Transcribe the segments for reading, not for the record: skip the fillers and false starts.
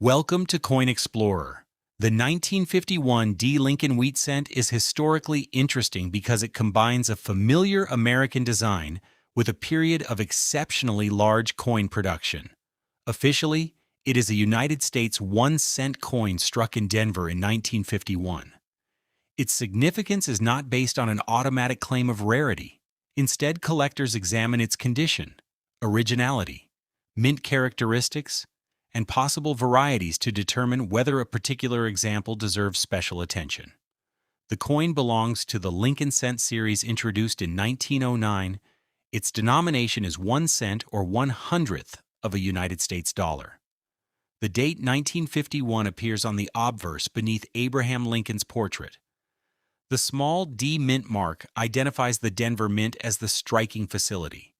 Welcome to Coin Explorer. The 1951 D. Lincoln wheat cent is historically interesting because it combines a familiar American design with a period of exceptionally large coin production. Officially, it is a United States 1-cent coin struck in Denver in 1951. Its significance is not based on an automatic claim of rarity. Instead, collectors examine its condition, originality, mint characteristics, and possible varieties to determine whether a particular example deserves special attention. The coin belongs to the Lincoln cent series introduced in 1909. Its denomination is 1 cent or 1/100th of a United States dollar. The date 1951 appears on the obverse beneath Abraham Lincoln's portrait. The small D Mint mark identifies the Denver Mint as the striking facility.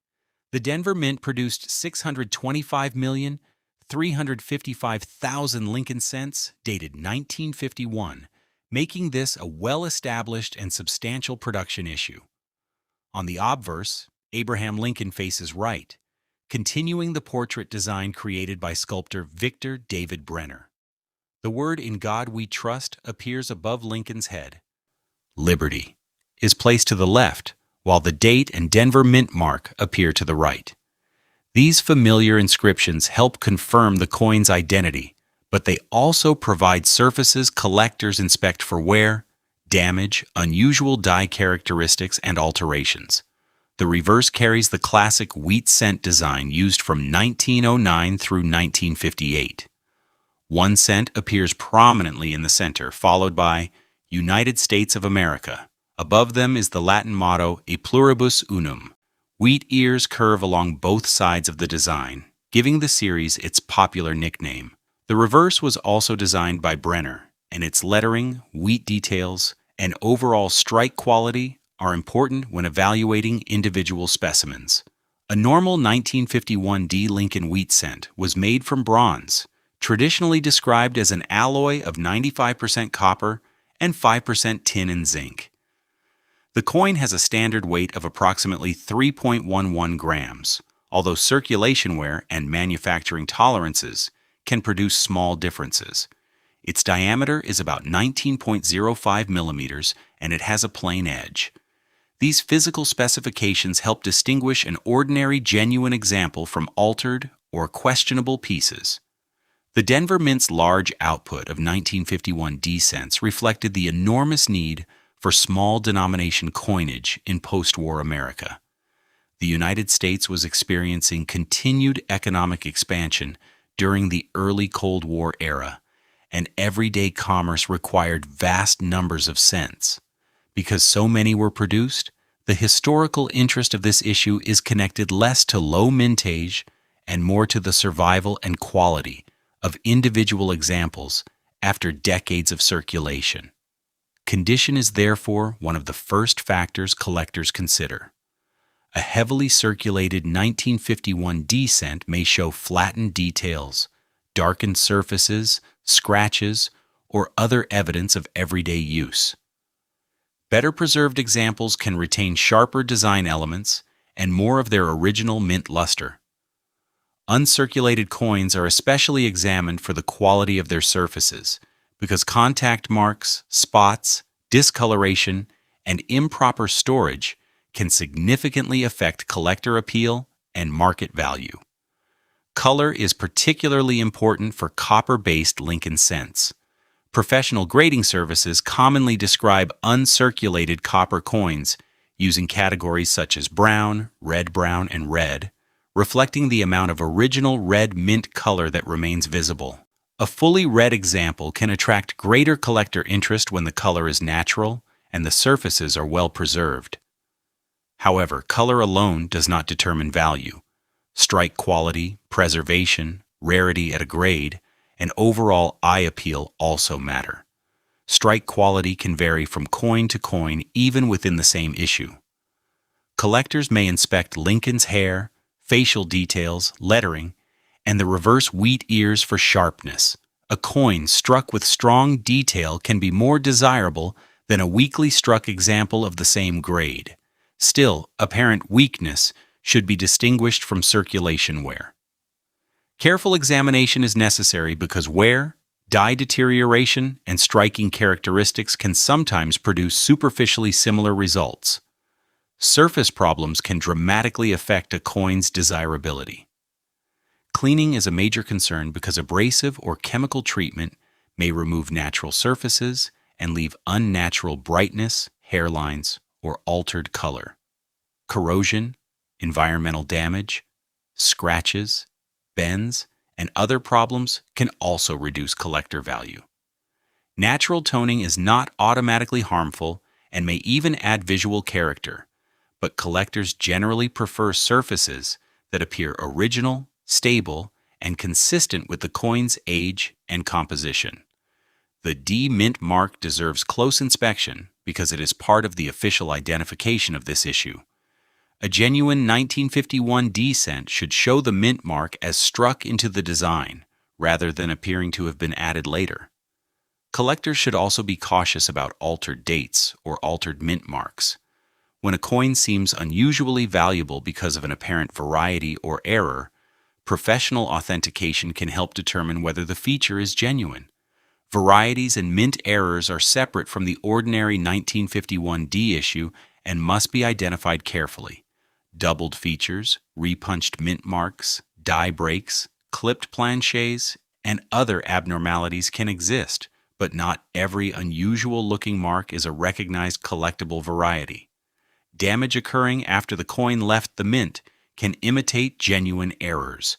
The Denver Mint produced 625,355,000 Lincoln cents dated 1951, making this a well-established and substantial production issue. On the obverse, Abraham Lincoln faces right, continuing the portrait design created by sculptor Victor David Brenner. The word "In God We Trust" appears above Lincoln's head. Liberty is placed to the left, while the date and Denver Mint mark appear to the right. These familiar inscriptions help confirm the coin's identity, but they also provide surfaces collectors inspect for wear, damage, unusual die characteristics, and alterations. The reverse carries the classic wheat cent design used from 1909 through 1958. 1 cent appears prominently in the center, followed by United States of America. Above them is the Latin motto E pluribus unum. Wheat ears curve along both sides of the design, giving the series its popular nickname. The reverse was also designed by Brenner, and its lettering, wheat details, and overall strike quality are important when evaluating individual specimens. A normal 1951 D. Lincoln wheat cent was made from bronze, traditionally described as an alloy of 95% copper and 5% tin and zinc. The coin has a standard weight of approximately 3.11 grams, although circulation wear and manufacturing tolerances can produce small differences. Its diameter is about 19.05 millimeters, and it has a plain edge. These physical specifications help distinguish an ordinary genuine example from altered or questionable pieces. The Denver Mint's large output of 1951 D cents reflected the enormous need for small denomination coinage in post-war America. The United States was experiencing continued economic expansion during the early Cold War era, and everyday commerce required vast numbers of cents. Because so many were produced, the historical interest of this issue is connected less to low mintage and more to the survival and quality of individual examples after decades of circulation. Condition is therefore one of the first factors collectors consider. A heavily circulated 1951 D cent may show flattened details, darkened surfaces, scratches, or other evidence of everyday use. Better preserved examples can retain sharper design elements and more of their original mint luster. Uncirculated coins are especially examined for the quality of their surfaces, because contact marks, spots, discoloration, and improper storage can significantly affect collector appeal and market value. Color is particularly important for copper-based Lincoln cents. Professional grading services commonly describe uncirculated copper coins using categories such as brown, and red, reflecting the amount of original red mint color that remains visible. A fully red example can attract greater collector interest when the color is natural and the surfaces are well preserved. However, color alone does not determine value. Strike quality, preservation, rarity at a grade, and overall eye appeal also matter. Strike quality can vary from coin to coin even within the same issue. Collectors may inspect Lincoln's hair, facial details, lettering, and the reverse wheat ears for sharpness. A coin struck with strong detail can be more desirable than a weakly struck example of the same grade. Still, apparent weakness should be distinguished from circulation wear. Careful examination is necessary because wear, dye deterioration, and striking characteristics can sometimes produce superficially similar results. Surface problems can dramatically affect a coin's desirability. Cleaning is a major concern because abrasive or chemical treatment may remove natural surfaces and leave unnatural brightness, hairlines, or altered color. Corrosion, environmental damage, scratches, bends, and other problems can also reduce collector value. Natural toning is not automatically harmful and may even add visual character, but collectors generally prefer surfaces that appear original, stable, and consistent with the coin's age and composition. The D mint mark deserves close inspection because it is part of the official identification of this issue. A genuine 1951 D cent should show the mint mark as struck into the design, rather than appearing to have been added later. Collectors should also be cautious about altered dates or altered mint marks. When a coin seems unusually valuable because of an apparent variety or error, professional authentication can help determine whether the feature is genuine. Varieties and mint errors are separate from the ordinary 1951 D issue and must be identified carefully. Doubled features, repunched mint marks, die breaks, clipped planchets, and other abnormalities can exist, but not every unusual-looking mark is a recognized collectible variety. Damage occurring after the coin left the mint can imitate genuine errors.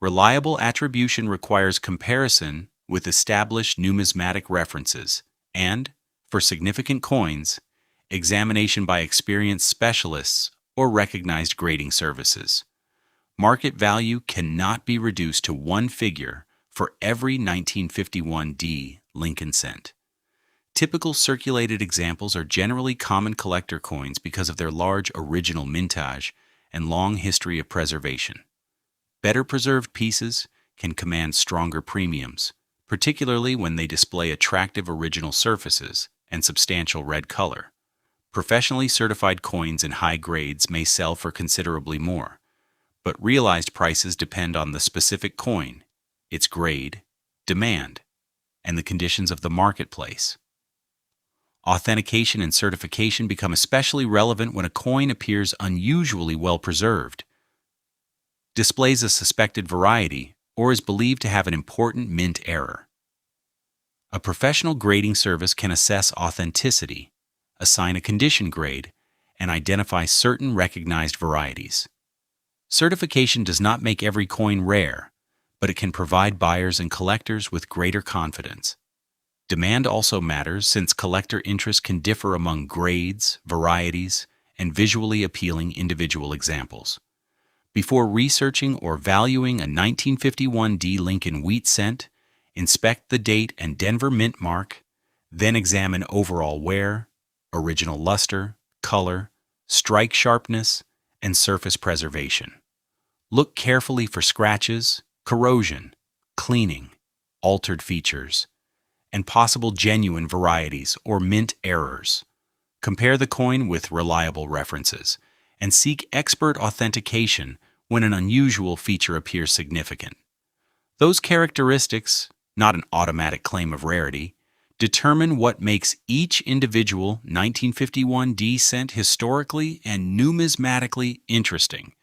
Reliable attribution requires comparison with established numismatic references and, for significant coins, examination by experienced specialists or recognized grading services. Market value cannot be reduced to one figure for every 1951 D Lincoln cent. Typical circulated examples are generally common collector coins because of their large original mintage and long history of preservation. Better preserved pieces can command stronger premiums, particularly when they display attractive original surfaces and substantial red color. Professionally certified coins in high grades may sell for considerably more, but realized prices depend on the specific coin, its grade, demand, and the conditions of the marketplace. Authentication and certification become especially relevant when a coin appears unusually well preserved, displays a suspected variety, or is believed to have an important mint error. A professional grading service can assess authenticity, assign a condition grade, and identify certain recognized varieties. Certification does not make every coin rare, but it can provide buyers and collectors with greater confidence. Demand also matters since collector interest can differ among grades, varieties, and visually appealing individual examples. Before researching or valuing a 1951 D Lincoln wheat cent, inspect the date and Denver mint mark, then examine overall wear, original luster, color, strike sharpness, and surface preservation. Look carefully for scratches, corrosion, cleaning, altered features, and possible genuine varieties or mint errors. Compare the coin with reliable references, and seek expert authentication when an unusual feature appears significant. Those characteristics, not an automatic claim of rarity, determine what makes each individual 1951 D cent historically and numismatically interesting